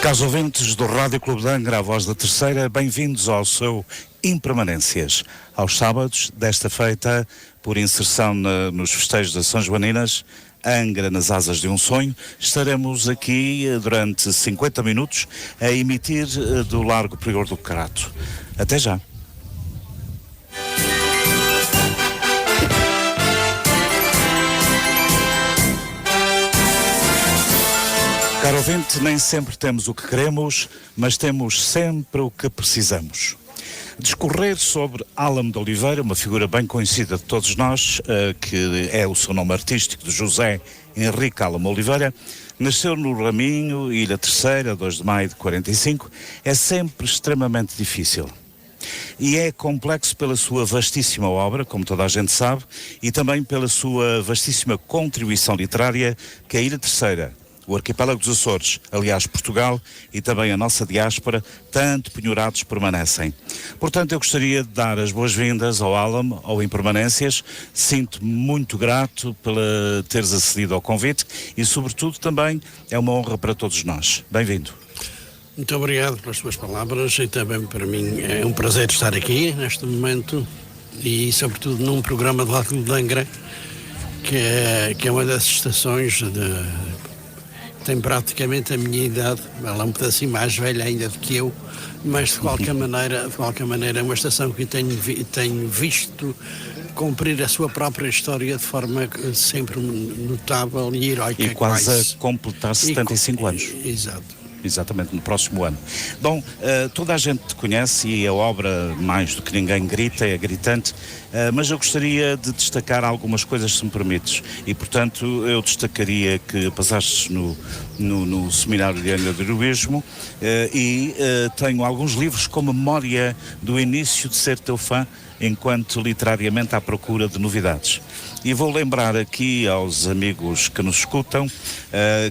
Caros ouvintes do Rádio Clube de Angra, a voz da terceira, bem-vindos ao seu Impermanências. Aos sábados, desta feita, por inserção nos festejos das São Joaninas, Angra nas asas de um sonho, estaremos aqui durante 50 minutos a emitir do Largo Prior do Crato. Até já. Caro ouvinte, nem sempre temos o que queremos, mas temos sempre o que precisamos. Discorrer sobre Álamo de Oliveira, uma figura bem conhecida de todos nós, que é o seu nome artístico de José Henrique Álamo Oliveira, nasceu no Raminho, Ilha Terceira, 2 de maio de 45, é sempre extremamente difícil. E é complexo pela sua vastíssima obra, como toda a gente sabe, e também pela sua vastíssima contribuição literária que a Ilha Terceira, o arquipélago dos Açores, aliás Portugal e também a nossa diáspora, tanto penhorados permanecem. Portanto, eu gostaria de dar as boas-vindas ao Álamo, ao Impermanências. Sinto-me muito grato pela teres acedido ao convite e, sobretudo, também é uma honra para todos nós. Bem-vindo. Muito obrigado pelas suas palavras e também para mim é um prazer estar aqui neste momento e, sobretudo, num programa de Rádio de Angra, que é uma das estações tem praticamente a minha idade, ela é um pedacinho mais velha ainda do que eu, mas de qualquer maneira é uma estação que tenho visto cumprir a sua própria história de forma sempre notável e heroica. E quase a completar 75 anos. Exato. Exatamente, no próximo ano. Bom, toda a gente te conhece e a obra, mais do que ninguém, grita, é gritante, mas eu gostaria de destacar algumas coisas, se me permites, e portanto eu destacaria que passaste no Seminário de Angra do Heroísmo e tenho alguns livros com memória do início de ser teu fã, enquanto literariamente à procura de novidades. E vou lembrar aqui aos amigos que nos escutam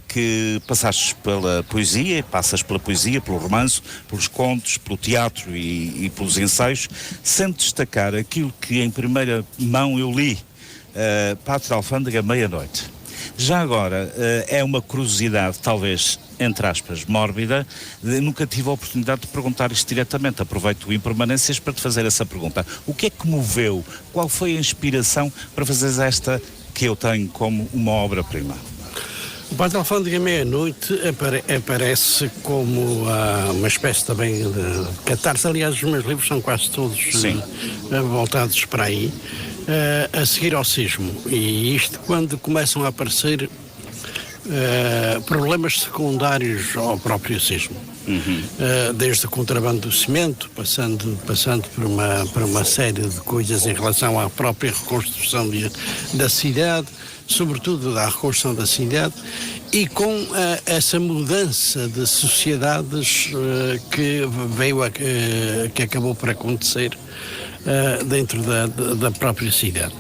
que passaste pela poesia, passas pela poesia, pelo romance, pelos contos, pelo teatro e pelos ensaios, sem destacar aquilo que em primeira mão eu li, Pátria Alfândega, Meia-Noite. Já agora, é uma curiosidade, talvez, entre aspas, mórbida, nunca tive a oportunidade de perguntar isto diretamente. Aproveito o Impermanências para te fazer essa pergunta. O que é que moveu? Qual foi a inspiração para fazeres esta que eu tenho como uma obra-prima? O Pátria Alfândega Meia-Noite aparece como uma espécie também de catarse. Aliás, os meus livros são quase todos voltados para aí. A seguir ao sismo, e isto quando começam a aparecer problemas secundários ao próprio sismo, desde o contrabando do cimento, passando por uma série de coisas em relação à própria reconstrução da cidade, sobretudo da reconstrução da cidade, e com essa mudança de sociedades que acabou por acontecer dentro da própria cidade.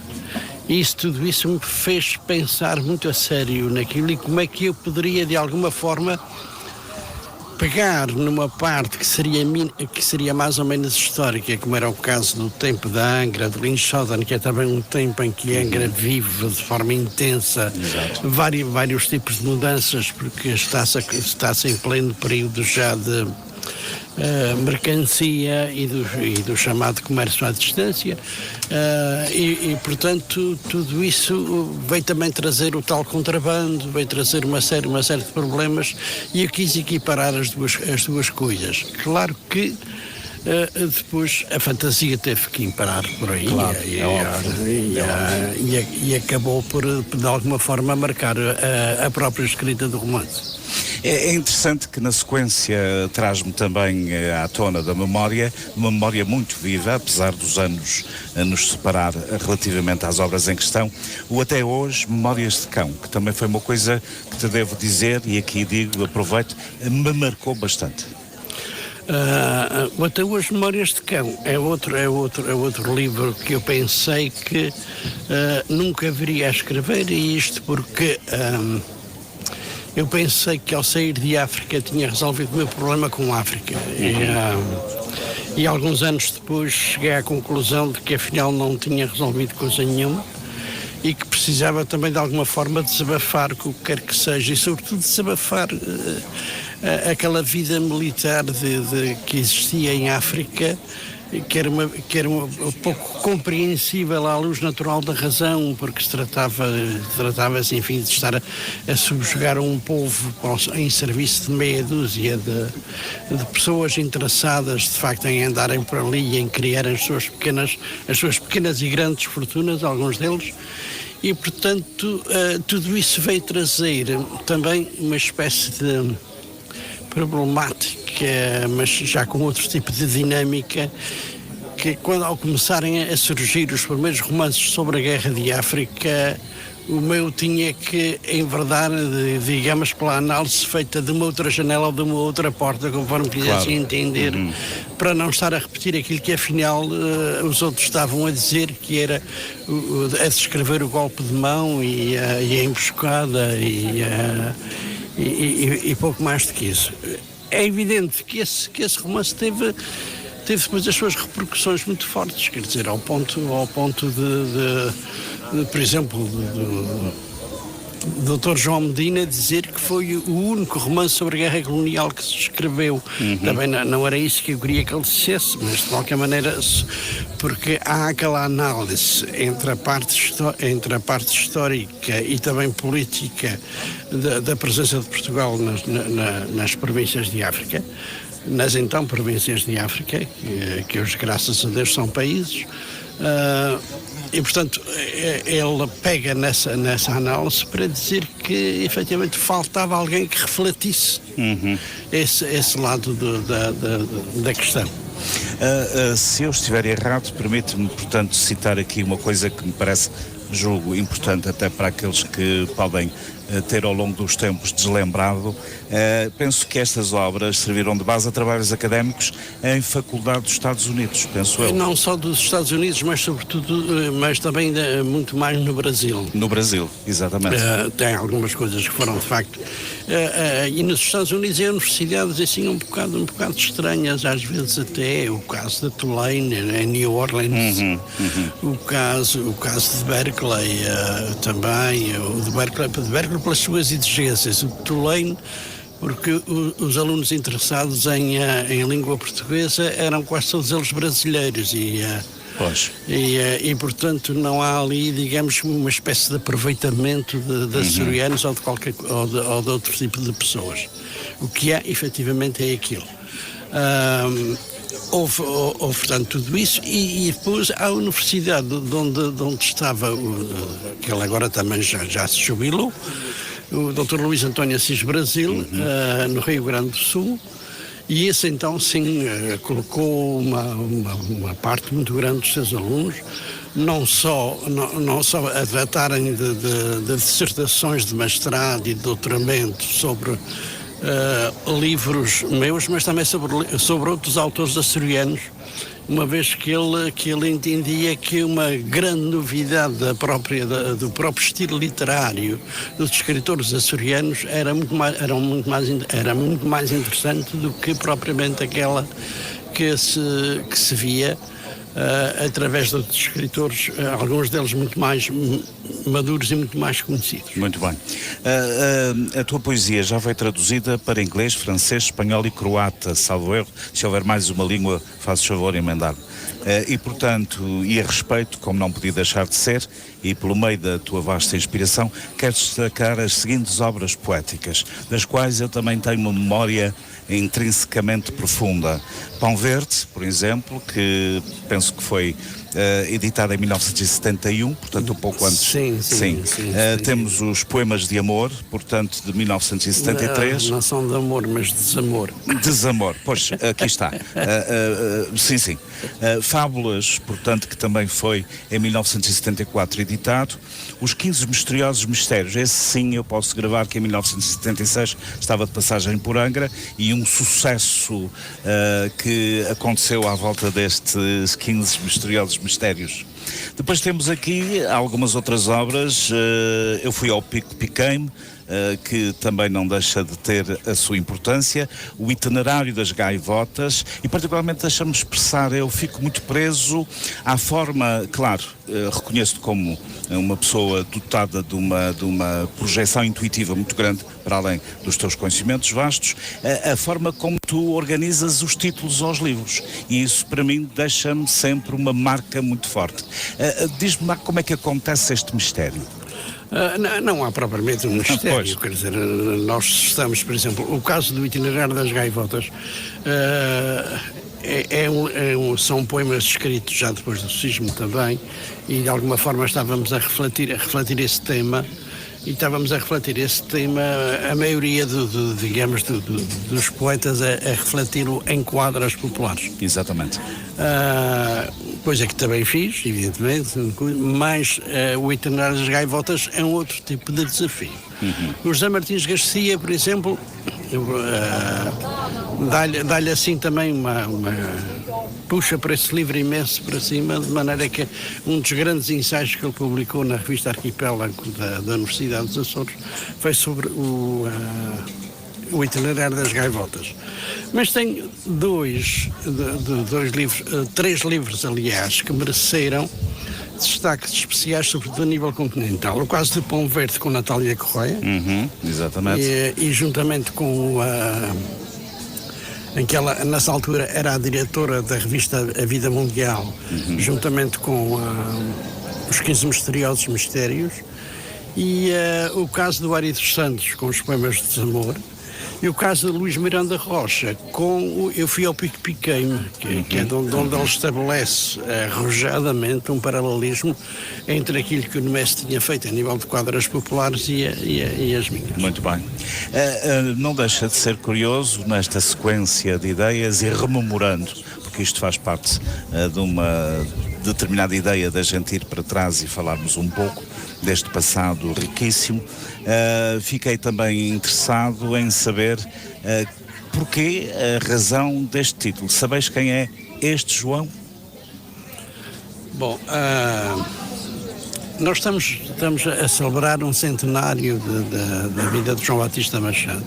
Tudo isso me fez pensar muito a sério naquilo e como é que eu poderia, de alguma forma, pegar numa parte que seria mais ou menos histórica, como era o caso do tempo da Angra, de Linschoten, que é também um tempo em que a Angra vive de forma intensa, vários tipos de mudanças, porque está-se em pleno período já de mercancia e do chamado comércio à distância, portanto tudo isso veio também trazer o tal contrabando, veio trazer uma série de problemas, e eu quis equiparar as duas coisas. Claro que depois a fantasia teve que imparar por aí, claro, e acabou por de alguma forma marcar a própria escrita do romance. É interessante que na sequência traz-me também à tona da memória, uma memória muito viva, apesar dos anos a nos separar relativamente às obras em questão, o Até Hoje, Memórias de Cão, que também foi uma coisa que te devo dizer, e aqui digo, aproveito, me marcou bastante. O Até Hoje, Memórias de Cão é outro livro que eu pensei que nunca viria a escrever, e isto porque eu pensei que ao sair de África tinha resolvido o meu problema com a África. E alguns anos depois cheguei à conclusão de que afinal não tinha resolvido coisa nenhuma e que precisava também de alguma forma desabafar com o que quer que seja e sobretudo desabafar aquela vida militar que existia em África, que era um pouco compreensível à luz natural da razão, porque tratava-se, enfim, de estar a subjugar um povo em serviço de meia dúzia de pessoas interessadas, de facto, em andarem por ali e em criar as suas pequenas e grandes fortunas, alguns deles. E, portanto, tudo isso veio trazer também uma espécie de problemática, mas já com outro tipo de dinâmica, que ao começarem a surgir os primeiros romances sobre a Guerra de África, o meu tinha que enverdar, digamos, pela análise feita de uma outra janela ou de uma outra porta, conforme quisesse entender, para não estar a repetir aquilo que afinal os outros estavam a dizer, que era a descrever o golpe de mão e a emboscada e pouco mais do que isso. É evidente que esse romance teve depois as suas repercussões muito fortes, quer dizer, ao ponto de por exemplo, do Dr. João Medina dizer que foi o único romance sobre a guerra colonial que se escreveu. Também não era isso que eu queria que ele dissesse, mas de qualquer maneira, porque há aquela análise entre a parte histórica e também política da presença de Portugal nas províncias de África, nas então províncias de África, que hoje, graças a Deus, são países. E, portanto, ele pega nessa análise para dizer que, efetivamente, faltava alguém que refletisse esse lado da questão. Se eu estiver errado, permite-me, portanto, citar aqui uma coisa que me parece, julgo, importante até para aqueles que podem ter ao longo dos tempos deslembrado. Penso que estas obras serviram de base a trabalhos académicos em faculdade dos Estados Unidos, penso eu. Não só dos Estados Unidos, mas sobretudo, mas também muito mais no Brasil. No Brasil, exatamente. Tem algumas coisas que foram de facto. E nos Estados Unidos há universidades assim um bocado estranhas, às vezes até o caso de Tulane, em New Orleans, o caso de Berkeley também, o de Berkeley pelas suas exigências, o de Tulane porque os alunos interessados em língua portuguesa eram quase todos eles brasileiros e portanto não há ali, digamos, uma espécie de aproveitamento de açorianos ou de outro tipo de pessoas. O que há, efetivamente, é aquilo. Houve, portanto, tudo isso e depois a universidade onde estava, que ele agora também já se jubilou, o Dr. Luís António Assis Brasil, no Rio Grande do Sul, e esse então sim colocou uma parte muito grande dos seus alunos, não só a tratarem de dissertações de mestrado e de doutoramento sobre livros meus, mas também sobre outros autores açorianos, uma vez que ele entendia que uma grande novidade do próprio estilo literário dos escritores açorianos era muito mais interessante do que propriamente aquela que se via através de outros escritores, alguns deles muito mais maduros e muito mais conhecidos. Muito bem. A tua poesia já foi traduzida para inglês, francês, espanhol e croata, salvo erro. Se houver mais uma língua, faço favor de emendar. E, portanto, e a respeito, como não podia deixar de ser, e pelo meio da tua vasta inspiração, quero destacar as seguintes obras poéticas, das quais eu também tenho uma memória intrinsecamente profunda. Pão Verde, por exemplo, que penso que foi editada em 1971, portanto um pouco antes. Sim. Temos os Poemas de Amor, portanto de 1973. Não são de amor, mas de desamor. Desamor, pois, aqui está. Sim. Fábulas, portanto, que também foi em 1974 editado. Os 15 Misteriosos Mistérios, esse sim eu posso gravar, que em 1976 estava de passagem por Angra, e um sucesso que aconteceu à volta destes 15 Misteriosos Mistérios. Depois temos aqui algumas outras obras. Eu fui ao Pico Piqueime, que também não deixa de ter a sua importância, o Itinerário das Gaivotas, e particularmente deixa-me expressar, eu fico muito preso à forma, claro, reconheço-te como uma pessoa dotada de uma projeção intuitiva muito grande, para além dos teus conhecimentos vastos, a forma como tu organizas os títulos aos livros, e isso para mim deixa-me sempre uma marca muito forte. Diz-me lá como é que acontece este mistério. Não há propriamente um mistério, quer dizer, nós estamos, por exemplo, o caso do Itinerário das Gaivotas são poemas escritos já depois do sismo também, e de alguma forma estávamos a refletir esse tema, a maioria dos poetas a refleti-lo em quadras populares. Exatamente. Coisa que também fiz, evidentemente, mas o Itinerário das Gaivotas é um outro tipo de desafio. O José Martins Garcia, por exemplo, dá-lhe assim também uma puxa para esse livro imenso para cima, de maneira que um dos grandes ensaios que ele publicou na revista Arquipélago da Universidade dos Açores foi sobre o Itinerário das Gaivotas. Mas tenho três livros, aliás, que mereceram destaques especiais, sobretudo a nível continental. O caso de Pão Verde, com Natália Correia. Exatamente. E juntamente com em que ela, nessa altura, era a diretora da revista A Vida Mundial, juntamente com os 15 Misteriosos Mistérios. E o caso do Ari dos Santos, com os poemas de desamor. E o caso de Luís Miranda Rocha, com Eu Fui ao Pico Piqueime, que é de onde ele estabelece arrojadamente um paralelismo entre aquilo que o Nemésio tinha feito a nível de quadras populares e as minhas. Muito bem. Não deixa de ser curioso nesta sequência de ideias e rememorando, porque isto faz parte de uma determinada ideia da gente ir para trás e falarmos um pouco deste passado riquíssimo. Fiquei também interessado em saber porquê a razão deste título. Sabeis quem é este João? Bom, nós estamos a celebrar um centenário da vida de João Batista Machado.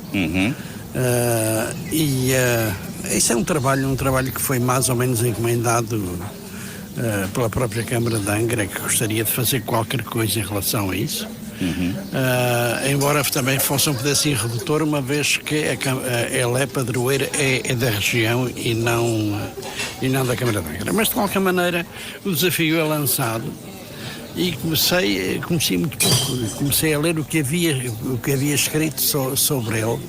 Isso é um trabalho que foi mais ou menos encomendado pela própria Câmara de Angra, que gostaria de fazer qualquer coisa em relação a isso. Embora também fosse um pedacinho redutor, uma vez que ela é padroeira, é da região e não da Câmara de Angra. Mas de qualquer maneira o desafio é lançado e comecei muito pouco, comecei a ler o que havia escrito sobre ele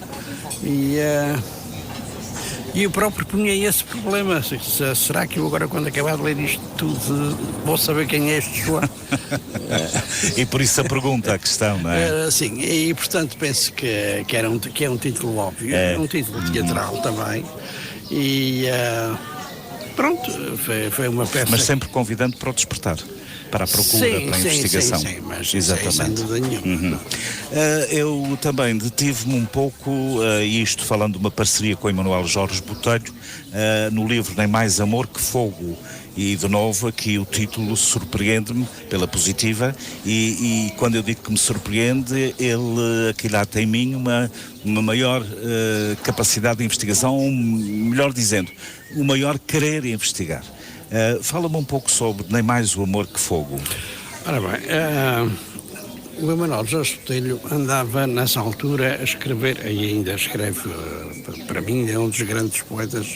e eu próprio punha esse problema. Será que eu agora, quando acabar de ler isto tudo, vou saber quem é este João? E por isso a pergunta, a questão, não é? Sim, e portanto penso que é um título óbvio, é um título teatral também. E pronto, foi uma peça. Mas sempre convidando para o despertar, para a procura, para a investigação. Sim, mas exatamente. Sem dúvida nenhuma. Eu também detive-me um pouco, isto falando de uma parceria com o Emanuel Jorge Botelho, no livro Nem Mais Amor que Fogo. E, de novo, aqui o título surpreende-me pela positiva e quando eu digo que me surpreende, ele aquilata em mim uma maior capacidade de investigação, melhor dizendo, o maior querer investigar. Fala-me um pouco sobre Nem Mais o Amor que Fogo. Ora bem, o Emanuel Jorge Botelho andava nessa altura a escrever, e ainda escreve, para mim é um dos grandes poetas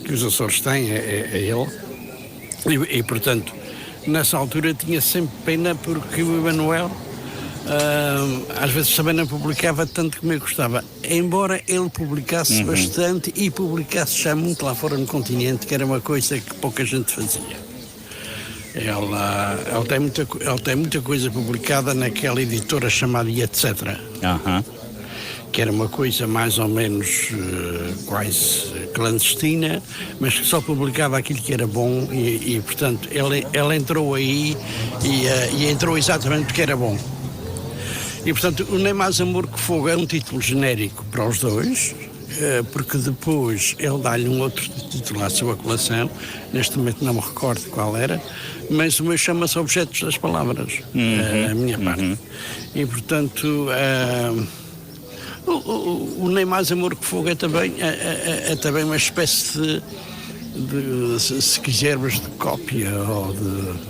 que os Açores têm, é ele. E, portanto, nessa altura tinha sempre pena porque o Emanuel às vezes também não publicava tanto como eu gostava, embora ele publicasse bastante e publicasse já muito lá fora no continente, que era uma coisa que pouca gente fazia. Ele tem muita coisa publicada naquela editora chamada Etc. Que era uma coisa mais ou menos quase clandestina, mas que só publicava aquilo que era bom e portanto, ele entrou aí e entrou exatamente porque era bom. E, portanto, o Nem Mais Amor que Fogo é um título genérico para os dois porque depois ele dá-lhe um outro título à sua coleção, neste momento não me recordo qual era, mas o meu chama-se Objetos das Palavras, a minha parte. E, portanto, o Nem Mais Amor que Fogo é também uma espécie de se quisermos, de cópia ou do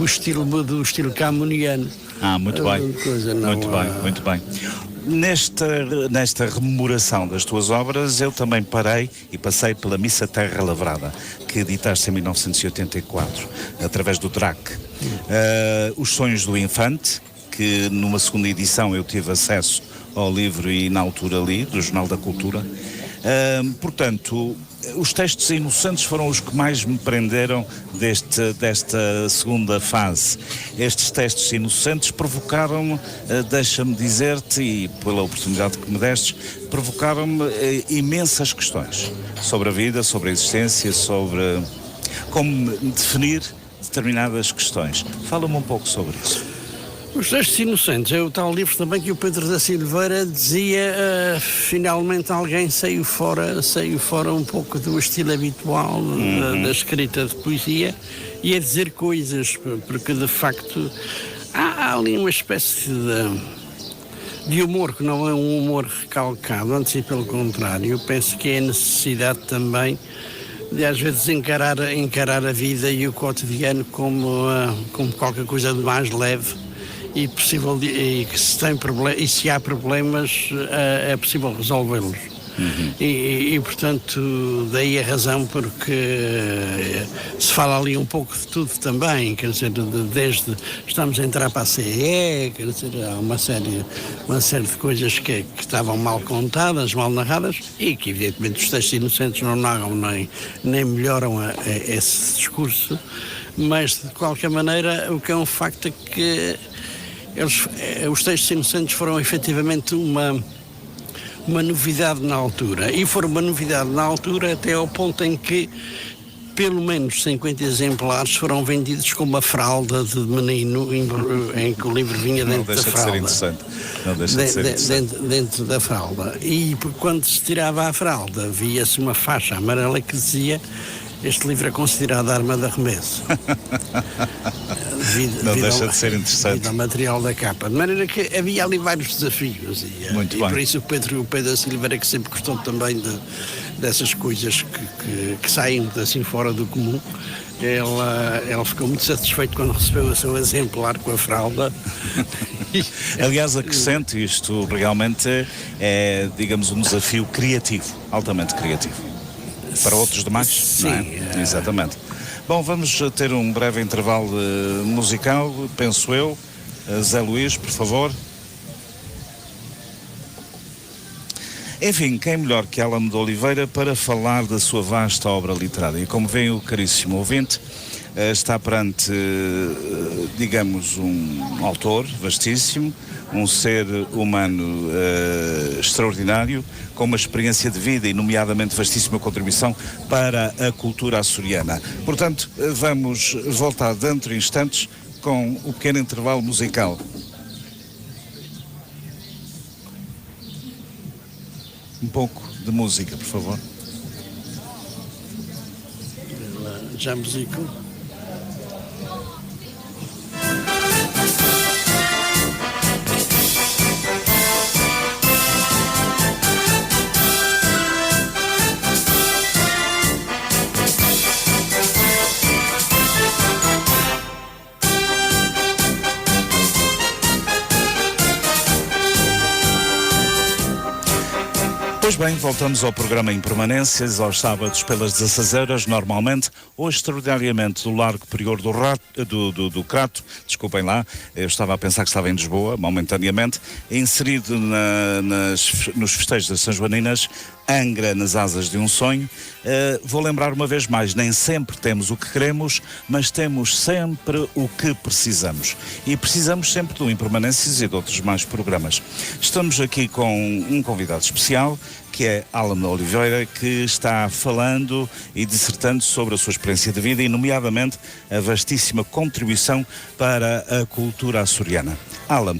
estilo camuniano. Muito bem. Muito bem. Nesta rememoração das tuas obras, eu também parei e passei pela Missa Terra Lavrada, que editaste em 1984, através do DRAC. Os Sonhos do Infante, que numa segunda edição eu tive acesso ao livro e na altura li, do Jornal da Cultura. Portanto, os textos inocentes foram os que mais me prenderam desta segunda fase. Estes textos inocentes provocaram-me, deixa-me dizer-te, e pela oportunidade que me destes, provocaram-me imensas questões sobre a vida, sobre a existência, sobre como definir determinadas questões. Fala-me um pouco sobre isso. Os Textos Inocentes é o tal livro também que o Pedro da Silveira dizia, finalmente alguém saiu fora um pouco do estilo habitual da escrita de poesia e a dizer coisas, porque de facto há ali uma espécie de humor que não é um humor recalcado, antes e pelo contrário, eu penso que é a necessidade também de às vezes encarar a vida e o cotidiano como qualquer coisa de mais leve. E que se há problemas é possível resolvê-los. Portanto, daí a razão porque se fala ali um pouco de tudo também, quer dizer, desde estamos a entrar para a CE, quer dizer, há uma série de coisas que estavam mal contadas, mal narradas, e que evidentemente os Textos Inocentes não narram nem melhoram esse discurso, mas de qualquer maneira o que é um facto é que os Textos Inocentes foram efetivamente uma novidade na altura. E foram uma novidade na altura até ao ponto em que pelo menos 50 exemplares foram vendidos com uma fralda de menino em que o livro vinha dentro da fralda. Não deixa de ser interessante. Dentro da fralda. E quando se tirava a fralda, via-se uma faixa amarela que dizia: este livro é considerado arma de arremesso. Não deixa de ser interessante. Devido ao material da capa. De maneira que havia ali vários desafios. E por isso o Pedro da Silveira, que sempre gostou também dessas coisas que saem assim fora do comum, ele ficou muito satisfeito quando recebeu o seu exemplar com a fralda. Aliás, acrescento, isto realmente é, digamos, um desafio criativo, altamente criativo. Para outros demais, sim, não é? Exatamente. Bom, vamos ter um breve intervalo musical, penso eu. Zé Luís, por favor. Enfim, quem melhor que Alan de Oliveira para falar da sua vasta obra literária? E como vem o caríssimo ouvinte, está perante, digamos, um autor vastíssimo, um ser humano extraordinário, com uma experiência de vida e, nomeadamente, vastíssima contribuição para a cultura açoriana. Portanto, vamos voltar dentro de instantes com o pequeno intervalo musical. Um pouco de música, por favor. Já música. Pois bem, voltamos ao programa em permanências, aos sábados pelas 16h, normalmente, ou extraordinariamente do Largo Prior do Crato, desculpem lá, eu estava a pensar que estava em Lisboa, momentaneamente, inserido nos festejos das São Joaninas, Angra nas asas de um sonho. Vou lembrar uma vez mais, nem sempre temos o que queremos, mas temos sempre o que precisamos. E precisamos sempre do Impermanências e de outros mais programas. Estamos aqui com um convidado especial, que é Alan de Oliveira, que está falando e dissertando sobre a sua experiência de vida e, nomeadamente, a vastíssima contribuição para a cultura açoriana. Alan,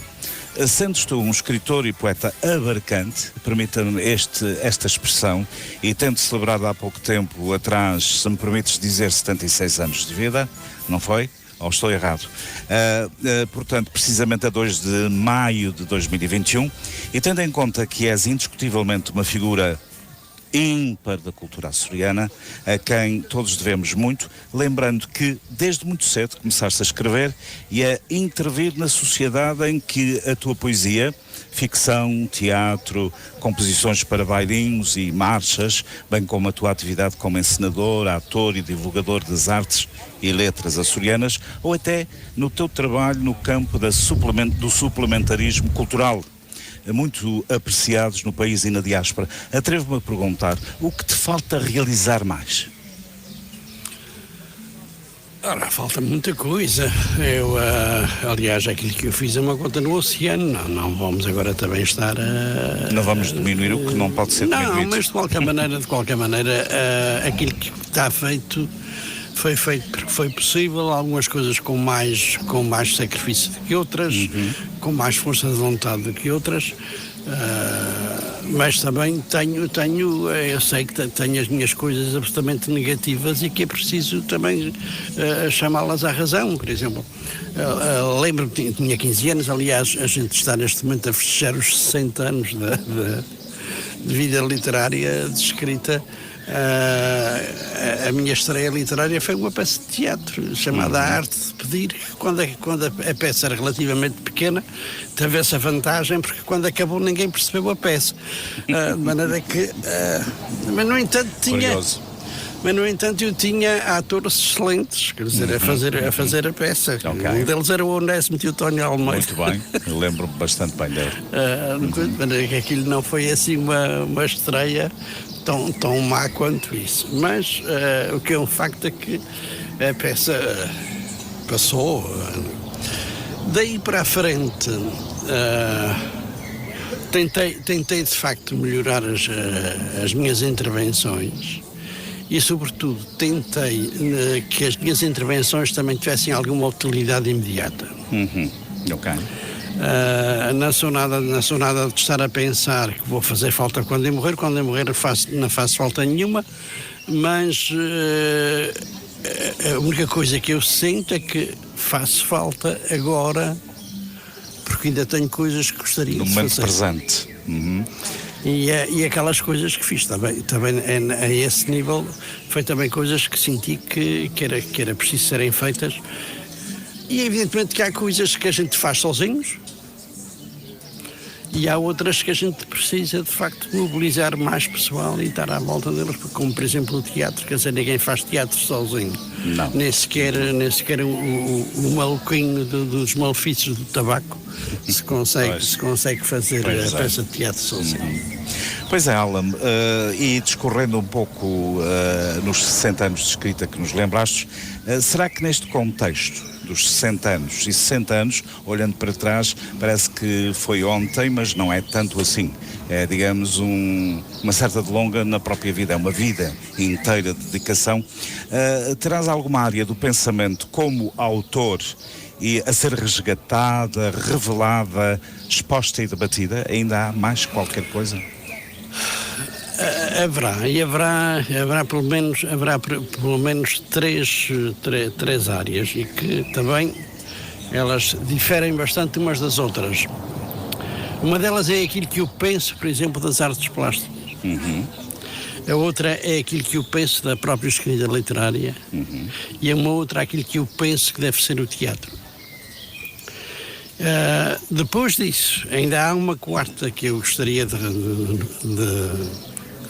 Sendo tu um escritor e poeta abarcante, permita-me esta expressão, e tendo celebrado há pouco tempo atrás, se me permites dizer, 76 anos de vida, não foi? Ou estou errado? Portanto, precisamente a 2 de maio de 2021, e tendo em conta que és indiscutivelmente uma figura ímpar da cultura açoriana, a quem todos devemos muito, lembrando que desde muito cedo começaste a escrever e a intervir na sociedade em que a tua poesia, ficção, teatro, composições para bailinhos e marchas, bem como a tua atividade como encenador, ator e divulgador das artes e letras açorianas, ou até no teu trabalho no campo do suplementarismo cultural, muito apreciados no país e na diáspora. Atrevo-me a perguntar, o que te falta realizar mais? Ora, falta muita coisa. Aliás, aquilo que eu fiz é uma conta no oceano. Não vamos agora também estar a... Não vamos diminuir o que não pode ser diminuído. Não, mas de qualquer maneira, aquilo que está feito foi feito porque foi possível, algumas coisas com mais sacrifício do que outras, com mais força de vontade do que outras, mas também eu sei que tenho as minhas coisas absolutamente negativas e que é preciso também chamá-las à razão. Por exemplo, lembro-me que tinha 15 anos, aliás, a gente está neste momento a festejar os 60 anos de vida literária, de escrita. A minha estreia literária foi uma peça de teatro chamada A Arte de Pedir. Quando a peça era relativamente pequena, teve essa vantagem, porque quando acabou ninguém percebeu a peça, de maneira que mas no entanto eu tinha atores excelentes, quer dizer, a fazer a peça. Okay. Um deles era o Onésimo Teotónio Almeida. Muito bem, eu lembro-me bastante bem dele. De maneira que aquilo não foi assim uma estreia tão má quanto isso. Mas o que é um facto é que a peça passou. Daí para a frente, tentei de facto melhorar as minhas intervenções e, sobretudo, tentei que as minhas intervenções também tivessem alguma utilidade imediata. Ok. Não sou nada de estar a pensar que vou fazer falta quando eu morrer não faço falta nenhuma, mas a única coisa que eu sinto é que faço falta agora, porque ainda tenho coisas que gostaria de fazer. No momento presente. E aquelas coisas que fiz também a esse nível, foi também coisas que senti que era preciso serem feitas. E evidentemente que há coisas que a gente faz sozinhos e há outras que a gente precisa de facto mobilizar mais pessoal e estar à volta deles, como por exemplo o teatro, quer dizer, ninguém faz teatro sozinho. Não. Nem sequer o maluquinho dos malefícios do tabaco se consegue fazer a peça de teatro sozinho. Pois é, Alan, e discorrendo um pouco nos 60 anos de escrita que nos lembraste, será que neste contexto dos 60 anos e 60 anos, olhando para trás, parece que foi ontem, mas não é tanto assim. É, digamos, uma certa delonga na própria vida, é uma vida inteira de dedicação. Terás alguma área do pensamento como autor e a ser resgatada, revelada, exposta e debatida? Ainda há mais qualquer coisa? Haverá pelo menos três áreas e que também elas diferem bastante umas das outras. Uma delas é aquilo que eu penso, por exemplo, das artes plásticas. A outra é aquilo que eu penso da própria escrita literária. E uma outra é aquilo que eu penso que deve ser o teatro. Depois disso, ainda há uma quarta que eu gostaria de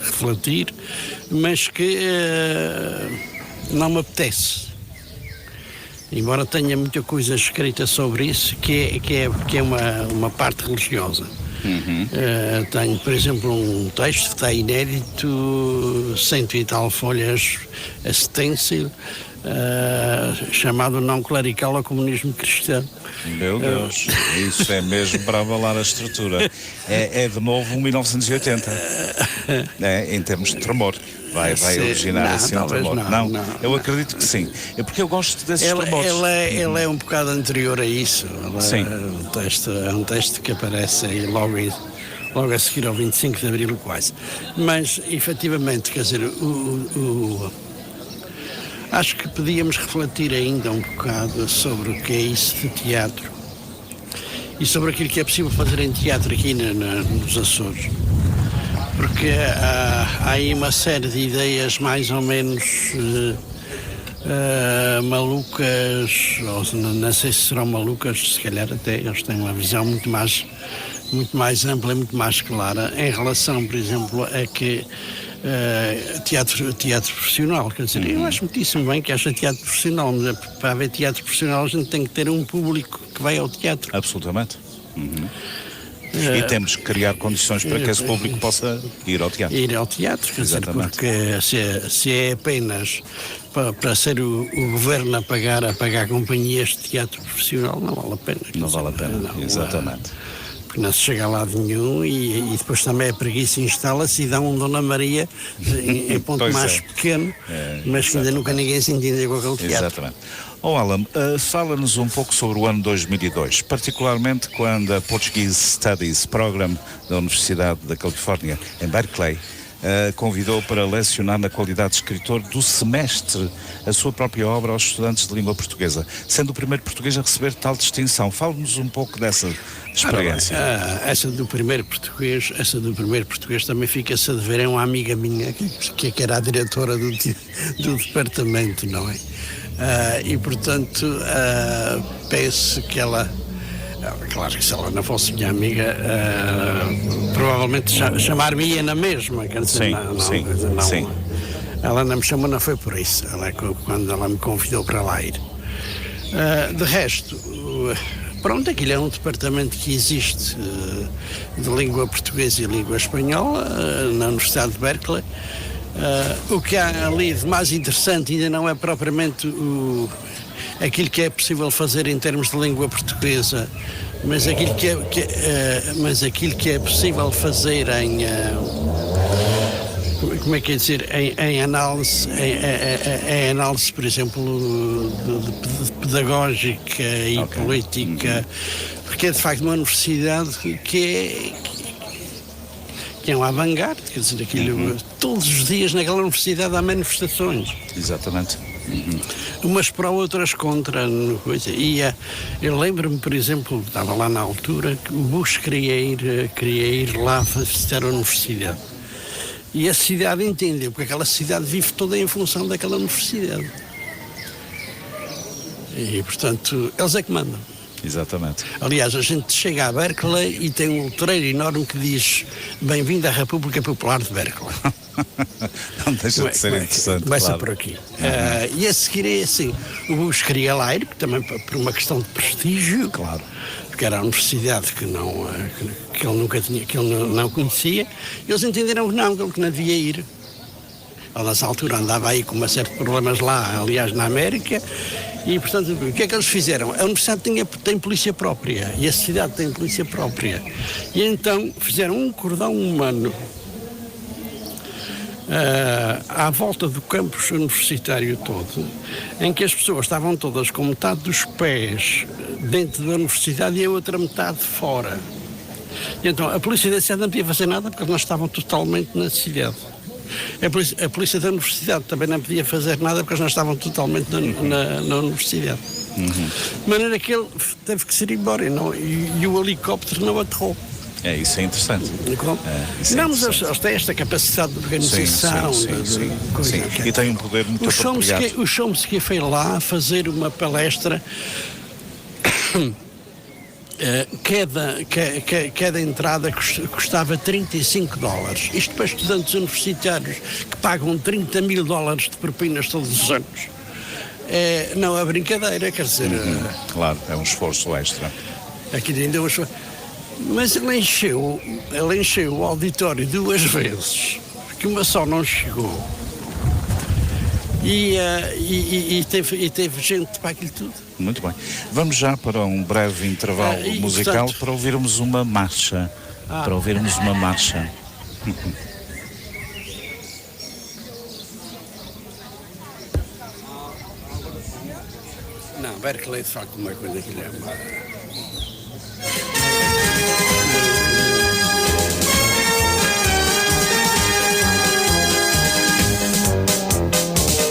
refletir, mas que não me apetece. Embora tenha muita coisa escrita sobre isso, que é uma parte religiosa. Tenho, por exemplo, um texto que está inédito, 100 e tal folhas a stencil, chamado não clerical ao comunismo cristão. Meu Deus, isso é mesmo para abalar a estrutura. É de novo um 1980, em termos de tremor. Vai originar assim um tremor. Não, eu acredito que sim. É porque eu gosto desses tremores. Ele é um bocado anterior a isso. Sim. É um texto que aparece aí logo a seguir ao 25 de Abril, quase. Mas, efetivamente, quer dizer, acho que podíamos refletir ainda um bocado sobre o que é isso de teatro e sobre aquilo que é possível fazer em teatro aqui nos Açores. Porque há aí uma série de ideias mais ou menos malucas, ou não sei se serão malucas, se calhar até eles têm uma visão muito mais ampla e muito mais clara em relação, por exemplo, a que teatro profissional, quer dizer, eu acho muitíssimo bem que haja teatro profissional, mas para haver teatro profissional a gente tem que ter um público que vai ao teatro. Absolutamente. E temos que criar condições para que esse público possa ir ao teatro. Ir ao teatro, quer dizer, porque se é apenas para ser o governo a pagar companhias de teatro profissional, não vale a pena. Não vale a pena, não, exatamente. Porque não se chega a lado nenhum e depois também a preguiça instala-se e dá um Dona Maria em ponto mais pequeno, mas que ainda nunca ninguém se entende com aquele teatro. Exatamente. Alan, fala-nos um pouco sobre o ano 2002, particularmente quando a Portuguese Studies Program da Universidade da Califórnia, em Berkeley, convidou para lecionar na qualidade de escritor do semestre a sua própria obra aos estudantes de língua portuguesa, sendo o primeiro português a receber tal distinção. Fale-nos um pouco dessa experiência. Essa do primeiro português também fica-se a dever a uma amiga minha que era a diretora do departamento, não é? E portanto penso que ela, claro que se ela não fosse minha amiga, provavelmente chamar-me-ia na mesma, quer dizer, sim. Ela não me chamou, não foi por isso, quando ela me convidou para lá ir. De resto, pronto, aquilo é um departamento que existe de língua portuguesa e língua espanhola na Universidade de Berkeley. O que há ali de mais interessante ainda não é propriamente aquilo que é possível fazer em termos de língua portuguesa, mas aquilo que é possível fazer em como é que é dizer, em análise, por exemplo, de pedagógica e política, porque é de facto uma universidade que é um avant-garde, quer dizer, aquilo, todos os dias naquela universidade há manifestações. Exatamente. Umas pró, outras contra. E eu lembro-me, por exemplo, estava lá na altura, que o Bush queria ir lá visitar a universidade. E a cidade entendeu, porque aquela cidade vive toda em função daquela universidade. E, portanto, eles é que mandam. Exatamente. Aliás, a gente chega a Berkeley e tem um letreiro enorme que diz Bem-vindo à República Popular de Berkeley. Não deixa de ser interessante. Começa por aqui. E a seguir é assim, o Bush queria lá ir, também por uma questão de prestígio, claro, porque era a universidade que ele nunca tinha, que ele não conhecia, e eles entenderam que não devia ir. Ele nessa altura andava aí com uma série de problemas lá, aliás, na América. E, portanto, o que é que eles fizeram? A universidade tem polícia própria e a cidade tem polícia própria. E então fizeram um cordão humano à volta do campus universitário todo, em que as pessoas estavam todas com metade dos pés dentro da universidade e a outra metade fora. E então a polícia da cidade não podia fazer nada porque nós estavam totalmente na cidade. A polícia da universidade também não podia fazer nada porque nós estavam totalmente na universidade. De maneira que ele teve que ir embora e o helicóptero não aterrou. Isso é interessante. Mas eles têm esta capacidade de organização. Sim. E tem um poder muito apropriado. O Chomsky foi lá fazer uma palestra. Cada entrada custava $35. Isto para estudantes universitários que pagam $30 mil de propinas todos os anos. Não é brincadeira, quer dizer... Claro, é um esforço extra. Aqui ainda é um esforço. Mas ele encheu o auditório 2 vezes, porque uma só não chegou. e teve gente para aquilo tudo. Muito bem. Vamos já para um breve intervalo musical, portanto, para ouvirmos uma marcha. Para ouvirmos uma marcha. Não, Berkeley de facto uma coisa que lhe é uma...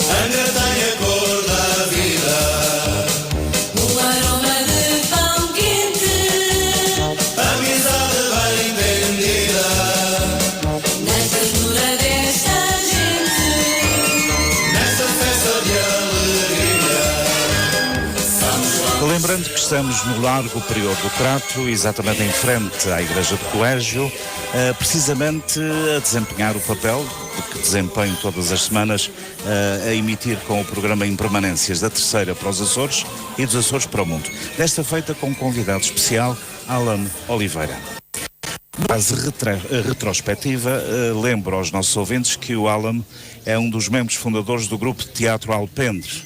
Angra tem a cor da vida, Um aroma de pão quente, amizade bem entendida, na ternura desta gente. nesta festa de alegria. Lembrando que estamos no Largo Prior do Crato, exatamente em frente à Igreja do Colégio, precisamente a desempenhar o papel que desempenho todas as semanas, a emitir com o programa Impermanências da Terceira para os Açores e dos Açores para o Mundo. Desta feita com um convidado especial, Alan Oliveira. Base retrospectiva, lembro aos nossos ouvintes que o Alan é um dos membros fundadores do grupo de teatro Alpendre,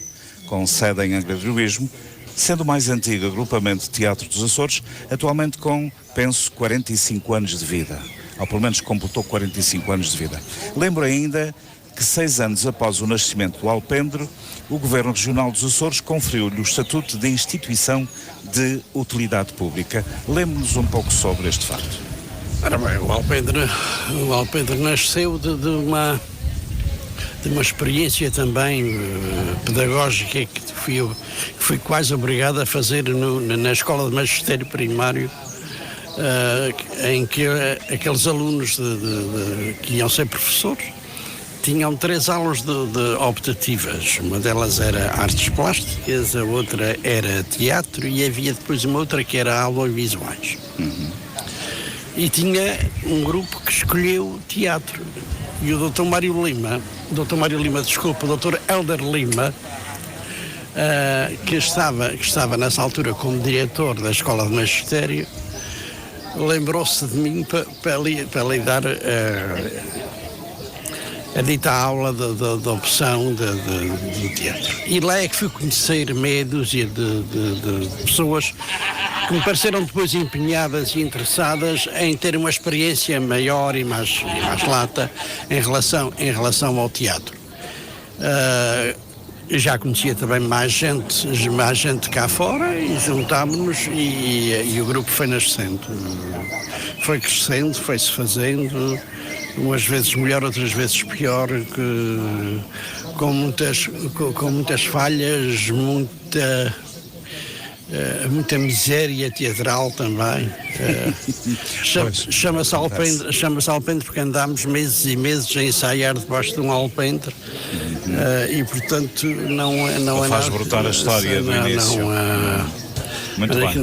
com sede em Angra do Heroísmo, sendo o mais antigo agrupamento de teatro dos Açores, atualmente com, penso, 45 anos de vida. Ou pelo menos completou 45 anos de vida. Lembro ainda que 6 anos após o nascimento do Alpendre, o Governo Regional dos Açores conferiu-lhe o estatuto de instituição de utilidade pública. Lembre-nos um pouco sobre este facto. Ora bem, o Alpendre nasceu de uma experiência também pedagógica que fui quase obrigado a fazer na escola de magistério primário, em que aqueles alunos que iam ser professores tinham 3 aulas de optativas. Uma delas era artes plásticas, a outra era teatro e havia depois uma outra que era audiovisuais. E tinha um grupo que escolheu teatro. E o Dr. Mário Lima, o Dr. Helder Lima, que estava nessa altura como diretor da Escola de Magistério, lembrou-se de mim para lhe dar a dita aula da opção do teatro. E lá é que fui conhecer meia dúzia de pessoas que me pareceram depois empenhadas e interessadas em ter uma experiência maior e mais lata em relação ao teatro. Já conhecia também mais gente cá fora e juntámos-nos e o grupo foi nascendo. Foi crescendo, foi-se fazendo, umas vezes melhor, outras vezes pior, com muitas falhas, muita miséria teatral também. Chama-se Alpendre porque andámos meses e meses a ensaiar debaixo de um alpendre e portanto não faz brotar a história do início. Muito bem.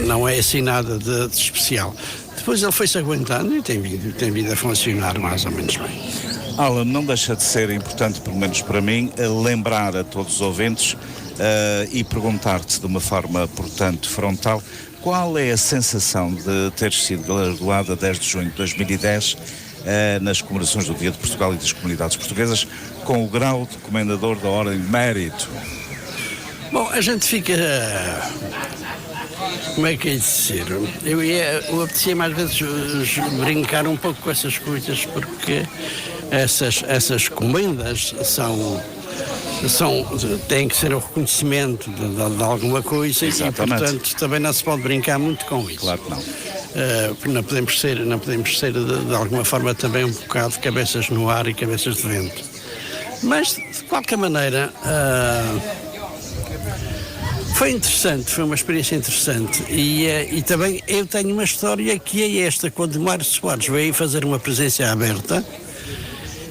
Não é assim nada de especial. Depois ele foi-se aguentando e tem vindo a funcionar mais ou menos bem. Alan, não deixa de ser importante, pelo menos para mim, lembrar a todos os ouvintes e perguntar-te de uma forma, portanto, frontal, qual é a sensação de ter sido galardoada a 10 de junho de 2010 nas comemorações do Dia de Portugal e das Comunidades Portuguesas com o grau de Comendador da Ordem de Mérito? Bom, a gente fica... Como é que é de dizer? Eu apetecia mais vezes brincar um pouco com essas coisas, porque essas comendas têm que ser o reconhecimento de alguma coisa. Exatamente. E, portanto, também não se pode brincar muito com isso. Claro que não. Não podemos ser de alguma forma também um bocado de cabeças no ar e cabeças de vento. Mas, de qualquer maneira... Foi interessante, foi uma experiência interessante e também eu tenho uma história que é esta. Quando Mário Soares veio fazer uma presença aberta,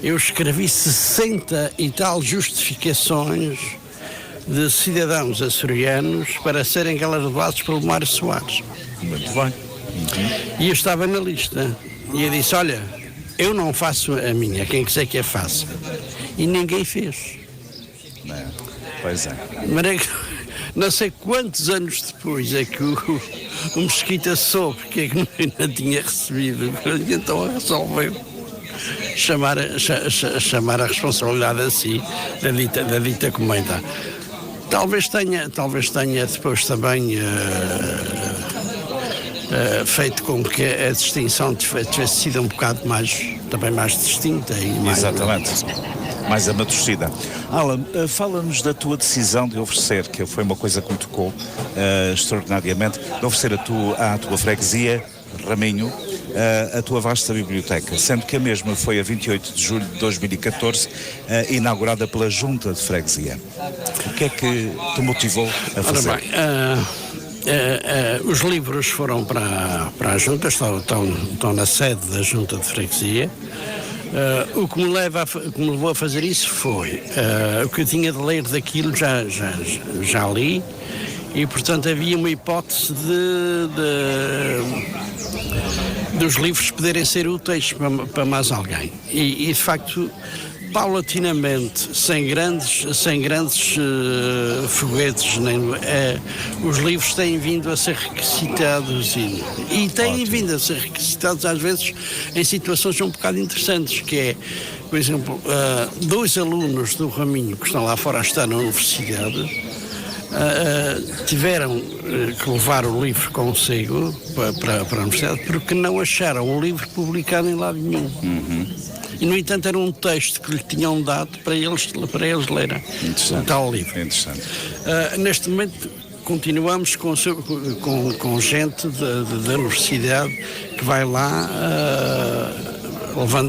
eu escrevi 60 e tal justificações de cidadãos açorianos para serem galardoados pelo Mário Soares. Muito bem. E eu estava na lista e eu disse, olha, eu não faço a minha, quem quiser que a faça. E ninguém fez. Pois é. Não sei quantos anos depois é que o Mesquita soube que é que não tinha recebido, então resolveu. chamar a responsabilidade a si da dita comenda. Talvez tenha depois também feito com que a distinção tivesse sido um bocado mais distinta e mais... Exatamente. Mais amadurecida. Alan, fala-nos da tua decisão de oferecer, que foi uma coisa que me tocou extraordinariamente, de oferecer à tua freguesia, Raminho, a tua vasta biblioteca, sendo que a mesma foi a 28 de julho de 2014 inaugurada pela Junta de Freguesia. O que é que te motivou a fazer? Ora bem, os livros foram para a Junta, estão na sede da Junta de Freguesia. O que me levou a fazer isso foi o que eu tinha de ler daquilo já li, e portanto havia uma hipótese dos livros poderem ser úteis para mais alguém. E de facto, paulatinamente, sem grandes foguetes, os livros têm vindo a ser requisitados e têm vindo a ser requisitados às vezes em situações um bocado interessantes, que é, por exemplo, 2 alunos do Raminho que estão lá fora a estar na universidade tiveram que levar o livro consigo para a universidade porque não acharam o livro publicado em lado nenhum. E, no entanto, era um texto que lhe tinham dado para eles lerem. Um tal livro. Interessante. Neste momento, continuamos com gente da universidade que vai lá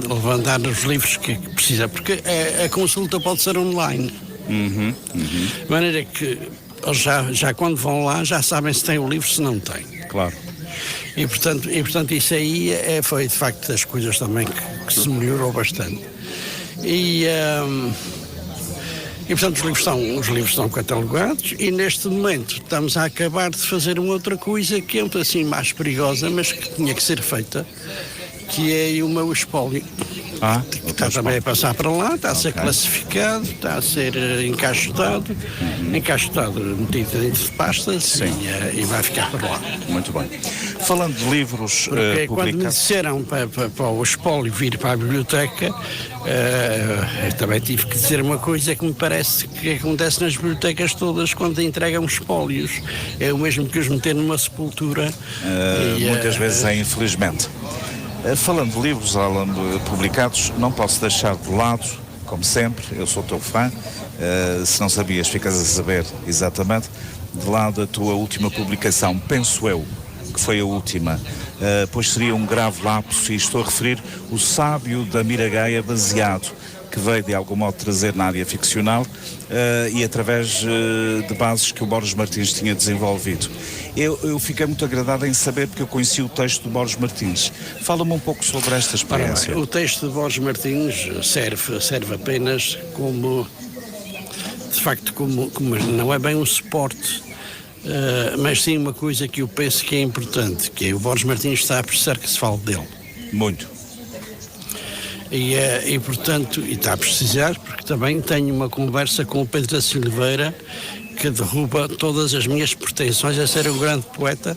levantar os livros que precisa, porque a consulta pode ser online. De maneira que eles já quando vão lá já sabem se têm o livro, se não têm. Claro. E portanto isso aí foi de facto das coisas também que se melhorou bastante. E portanto os livros estão catalogados, e neste momento estamos a acabar de fazer uma outra coisa que é um assim mais perigosa, mas que tinha que ser feita, que é o meu espólio. Que está também a passar para lá, está a ser classificado, está a ser encaixotado, metido dentro de pastas e vai ficar por lá. Muito bem. Falando de livros Porque quando me publicados... disseram para o espólio vir para a biblioteca, eu também tive que dizer uma coisa que me parece que acontece nas bibliotecas todas quando entregam espólios. É o mesmo que os meter numa sepultura. Muitas vezes infelizmente. Falando de livros, Alan, publicados, não posso deixar de lado, como sempre, eu sou teu fã, se não sabias, ficas a saber exatamente, de lado a tua última publicação, penso eu, que foi a última, pois seria um grave lapso, e estou a referir O Sábio da Miragaia Baseado, que veio de algum modo trazer na área ficcional e através de bases que o Borges Martins tinha desenvolvido. Eu fiquei muito agradado em saber, porque eu conheci o texto do Borges Martins. Fala-me um pouco sobre esta experiência. O texto de Borges Martins serve apenas como, de facto, como não é bem um suporte, mas sim uma coisa que eu penso que é importante, que é o Borges Martins está a precisar que se fale dele. Muito. E portanto, está a precisar, porque também tenho uma conversa com o Pedro da Silveira que derruba todas as minhas pretensões a ser um grande poeta.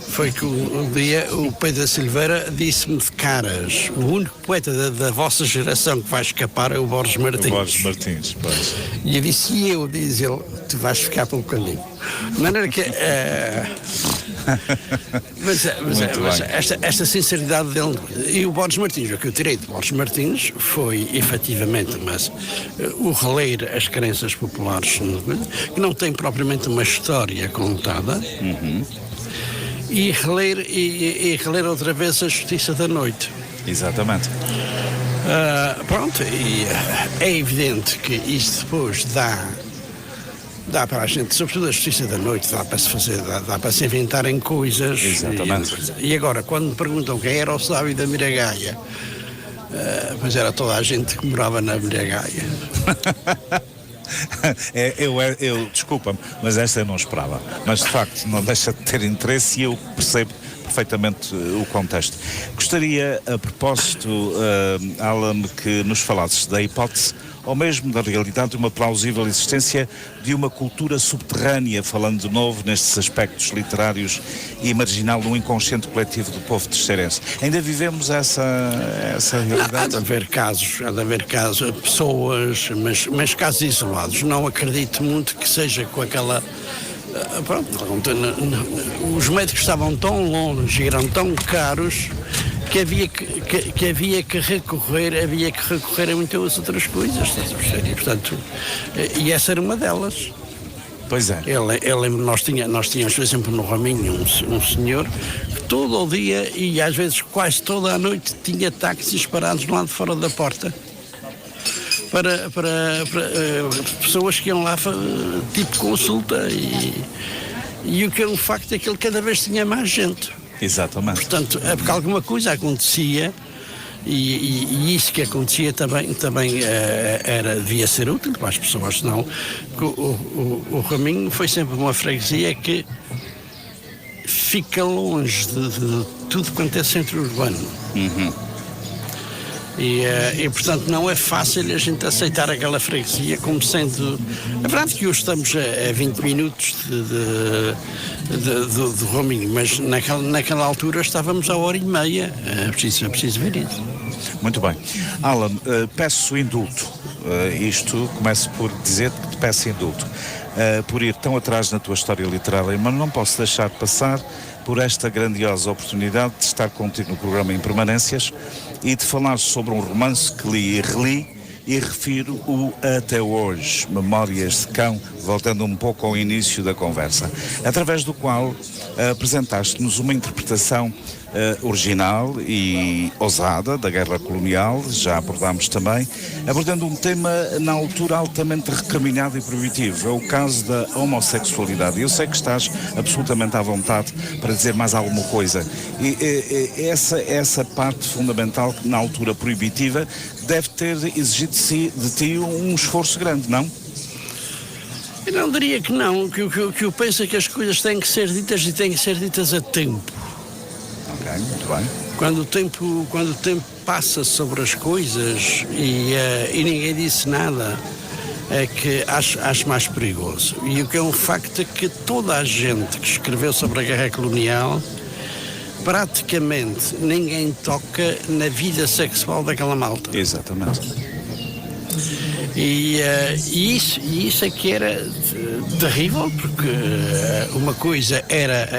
Foi que um dia o Pedro da Silveira disse-me de caras: o único poeta da vossa geração que vai escapar é o Borges Martins. O Borges Martins, pois. E eu disse: e eu? Diz ele: tu vais ficar pelo caminho. De maneira que mas esta sinceridade dele, e o Borges Martins, o que eu tirei de Borges Martins foi efetivamente o reler as crenças populares, que não tem propriamente uma história contada, e reler outra vez A Justiça da Noite. Exatamente. Pronto, e é evidente que isto depois dá para a gente, sobretudo A Justiça da Noite, dá para se fazer, dá para se inventarem coisas. Exatamente. E agora, quando me perguntam quem era o Sábio da Miragaia, pois era toda a gente que morava na Miragaia. Desculpa-me, mas esta eu não esperava. Mas de facto não deixa de ter interesse, e eu percebo perfeitamente o ou mesmo da realidade de uma plausível existência de uma cultura subterrânea, falando de novo nestes aspectos literários e marginal no inconsciente coletivo do povo terceirense. Ainda vivemos essa Há realidade? de haver casos, pessoas, mas casos isolados. Não acredito muito que seja com aquela. Pronto, os médicos estavam tão longe e eram tão caros que havia que recorrer a muitas outras coisas, estás a perceber? E, portanto, e essa era uma delas. Pois é. Eu lembro, nós tínhamos, por exemplo, no Raminho, um senhor que todo o dia e às vezes quase toda a noite tinha táxis parados lá de fora da porta para pessoas que iam lá tipo consulta e o que é um facto é que ele cada vez tinha mais gente. Exatamente. Portanto, é porque alguma coisa acontecia e isso que acontecia também devia ser útil para as pessoas, senão o Raminho foi sempre uma freguesia que fica longe de tudo quanto é centro urbano. E, portanto, não é fácil a gente aceitar aquela freguesia como sendo. É verdade que hoje estamos a 20 minutos do Raminho, mas naquela altura estávamos a 1h30. É preciso ver isso. Muito bem. Alan, peço indulto. Isto começo por dizer que te peço indulto. Por ir tão atrás na tua história literária, mas não posso deixar de passar por esta grandiosa oportunidade de estar contigo no programa em Permanências e de falar sobre um romance que li e reli e refiro o Até Hoje, Memórias de Cão, voltando um pouco ao início da conversa, através do qual apresentaste-nos uma interpretação original e ousada da guerra colonial, já abordámos também, abordando um tema na altura altamente recriminado e proibitivo, é o caso da homossexualidade. Eu sei que estás absolutamente à vontade para dizer mais alguma coisa. E essa parte fundamental que na altura proibitiva deve ter exigido de ti um esforço grande, não? Eu não diria que não, que eu penso é que as coisas têm que ser ditas e têm que ser ditas a tempo. Ok, muito bem. Quando o tempo passa sobre as coisas e ninguém disse nada, é que acho mais perigoso. E o que é um facto é que toda a gente que escreveu sobre a guerra colonial, praticamente ninguém toca na vida sexual daquela malta. Exatamente. E isso é que era terrível, porque uma coisa era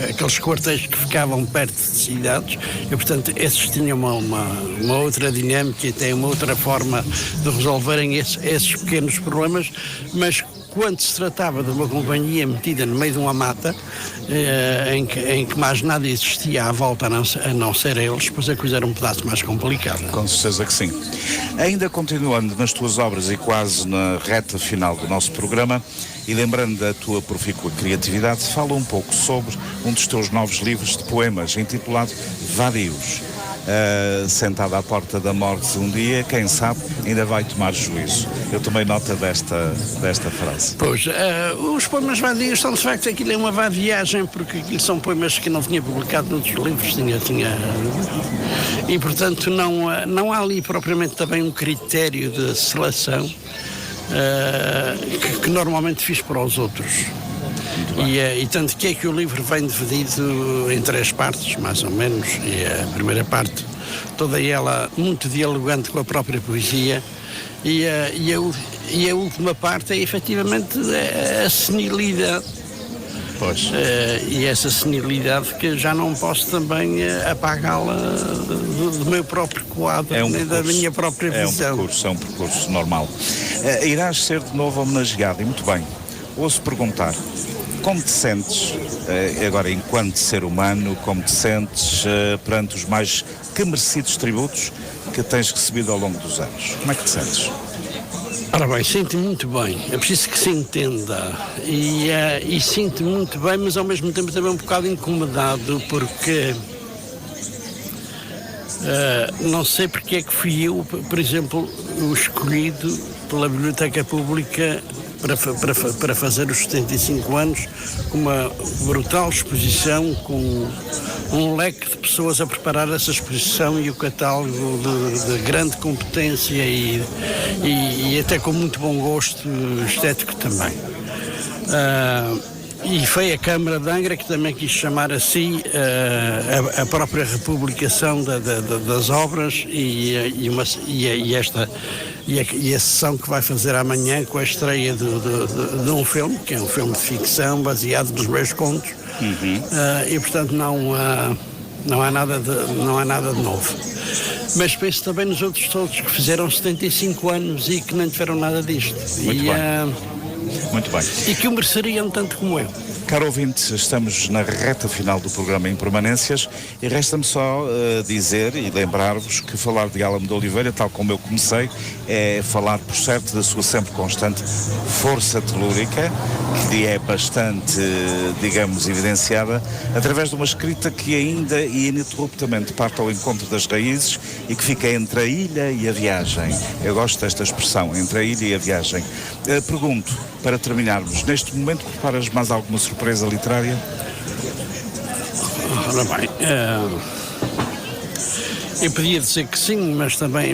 aqueles quartéis que ficavam perto de cidades e, portanto, esses tinham uma outra dinâmica e têm uma outra forma de resolverem esses pequenos problemas, mas quando se tratava de uma companhia metida no meio de uma mata, em que mais nada existia à volta a não ser eles, pois a coisa era um pedaço mais complicada. Com certeza que sim. Ainda continuando nas tuas obras e quase na reta final do nosso programa, e lembrando da tua profícua criatividade, fala um pouco sobre um dos teus novos livros de poemas, intitulado Vadios. Sentado à porta da morte um dia, quem sabe, ainda vai tomar juízo. Eu tomei nota desta frase. Pois, os poemas vadios são, de facto, aquilo é uma vadiagem, porque aquilo são poemas que não tinha publicado noutros livros, e, portanto, não há ali propriamente também um critério de seleção que normalmente fiz para os outros. E tanto que é que o livro vem dividido em 3 partes, mais ou menos, e a primeira parte, toda ela muito dialogante com a própria poesia, e a última parte é efetivamente a senilidade. Pois. E essa senilidade que já não posso também apagá-la do meu próprio quadro, nem da minha própria visão. É um percurso normal. Irás ser de novo homenageado, e muito bem. Ouço perguntar, como te sentes, agora enquanto ser humano, como te sentes perante os mais que merecidos tributos que tens recebido ao longo dos anos? Como é que te sentes? Ora bem, sinto-me muito bem, é preciso que se entenda, e sinto-me muito bem, mas ao mesmo tempo também um bocado incomodado, porque não sei porque é que fui eu, por exemplo, o escolhido pela Biblioteca Pública para fazer os 75 anos, com uma brutal exposição, com um leque de pessoas a preparar essa exposição e o catálogo de grande competência e até com muito bom gosto estético também. E foi a Câmara de Angra que também quis chamar a si a própria republicação das obras e a sessão que vai fazer amanhã com a estreia de um filme, que é um filme de ficção baseado nos meus contos. E portanto não há nada de novo. Mas penso também nos outros todos que fizeram 75 anos e que não tiveram nada disto. Muito bem. E que o mereceriam tanto como eu. Caro ouvinte, estamos na reta final do programa Impermanências e resta-me só dizer e lembrar-vos que falar de Álamo de Oliveira, tal como eu comecei, é falar, por certo, da sua sempre constante força telúrica, que lhe é bastante, digamos, evidenciada, através de uma escrita que ainda e ininterruptamente parte ao encontro das raízes e que fica entre a ilha e a viagem. Eu gosto desta expressão, entre a ilha e a viagem. Pergunto, para terminarmos, neste momento preparas mais alguma surpresa literária? Ora bem, eu podia dizer que sim, mas também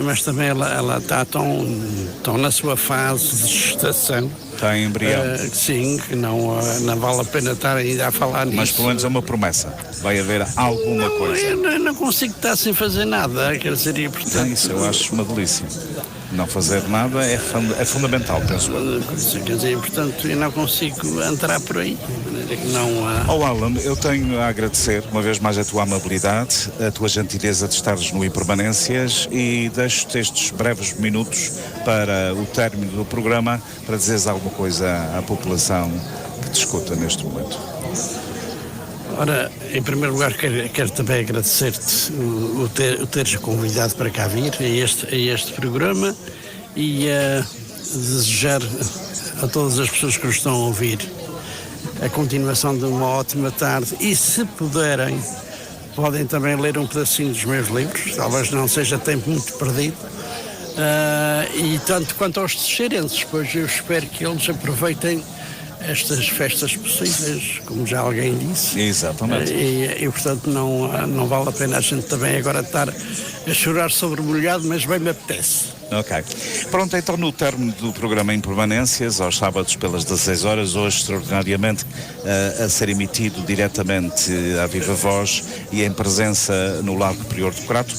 ela está tão na sua fase de gestação. Está em embrião. Sim, que não vale a pena estar ainda a falar nisso. Mas pelo menos é uma promessa. Vai haver alguma coisa. Eu não consigo estar sem fazer nada, quer dizer, e portanto... Isso eu acho uma delícia. Não fazer nada é fundamental, penso eu. Quer dizer, portanto, eu não consigo entrar por aí, de maneira que não há... Alan, eu tenho a agradecer uma vez mais a tua amabilidade, a tua gentileza de estares no Impermanências e deixo-te estes breves minutos para o término do programa para dizeres alguma coisa à população que te escuta neste momento. Ora, em primeiro lugar quero também agradecer-te o teres convidado para cá vir a este programa e desejar a todas as pessoas que nos estão a ouvir a continuação de uma ótima tarde e, se puderem, podem também ler um pedacinho dos meus livros, talvez não seja tempo muito perdido. E tanto quanto aos teixeirenses, pois eu espero que eles aproveitem estas festas possíveis, como já alguém disse. Exatamente. E portanto não vale a pena a gente também agora estar a chorar sobre o molhado, mas bem me apetece. Ok. Pronto, então no término do programa Impermanências, aos sábados pelas 16 horas, hoje extraordinariamente a ser emitido diretamente à viva voz e em presença no Largo Prior do Crato.